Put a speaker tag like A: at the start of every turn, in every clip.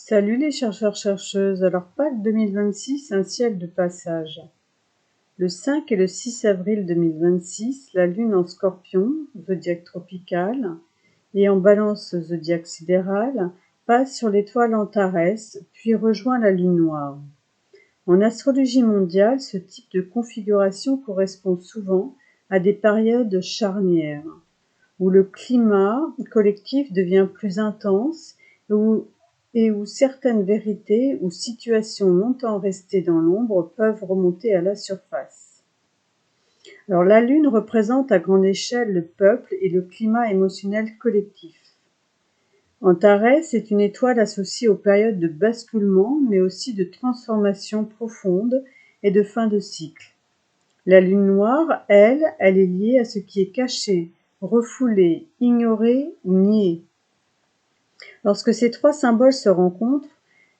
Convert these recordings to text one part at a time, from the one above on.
A: Salut les chercheurs-chercheuses, alors Pâques 2026, un ciel de passage. Le 5 et le 6 avril 2026, la Lune en Scorpion, zodiaque tropical, et en Balance, zodiaque sidéral, passe sur l'étoile Antares, puis rejoint la Lune noire. En astrologie mondiale, ce type de configuration correspond souvent à des périodes charnières, où le climat collectif devient plus intense et où certaines vérités ou situations longtemps restées dans l'ombre peuvent remonter à la surface. Alors la Lune représente à grande échelle le peuple et le climat émotionnel collectif. Antares est une étoile associée aux périodes de basculement, mais aussi de transformation profonde et de fin de cycle. La Lune noire, elle est liée à ce qui est caché, refoulé, ignoré ou nié. Lorsque ces trois symboles se rencontrent,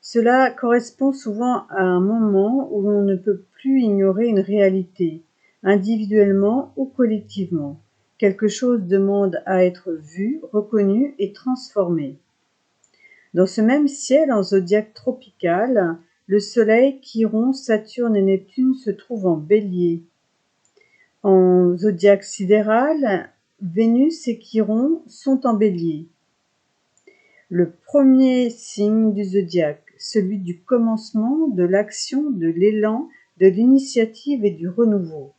A: cela correspond souvent à un moment où l'on ne peut plus ignorer une réalité, individuellement ou collectivement. Quelque chose demande à être vu, reconnu et transformé. Dans ce même ciel en zodiaque tropical, le Soleil, Chiron, Saturne et Neptune se trouvent en Bélier. En zodiaque sidéral, Vénus et Chiron sont en Bélier. Le premier signe du zodiaque, celui du commencement, de l'action, de l'élan, de l'initiative et du renouveau.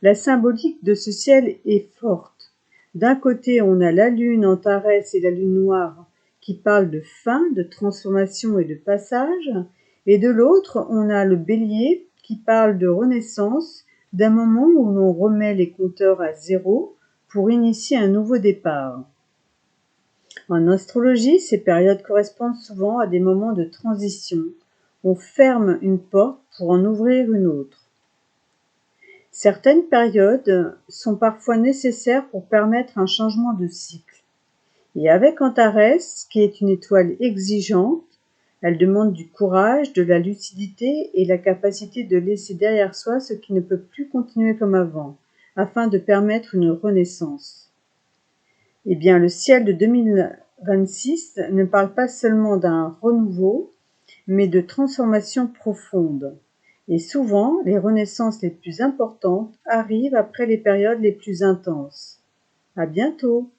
A: La symbolique de ce ciel est forte. D'un côté, on a la Lune, Antares et la Lune noire qui parlent de fin, de transformation et de passage, et de l'autre, on a le Bélier qui parle de renaissance, d'un moment où l'on remet les compteurs à zéro pour initier un nouveau départ. En astrologie, ces périodes correspondent souvent à des moments de transition. On ferme une porte pour en ouvrir une autre. Certaines périodes sont parfois nécessaires pour permettre un changement de cycle. Et avec Antares, qui est une étoile exigeante, elle demande du courage, de la lucidité et la capacité de laisser derrière soi ce qui ne peut plus continuer comme avant, afin de permettre une renaissance. Eh bien, le ciel de 2026 ne parle pas seulement d'un renouveau, mais de transformation profonde. Et souvent, les renaissances les plus importantes arrivent après les périodes les plus intenses. À bientôt!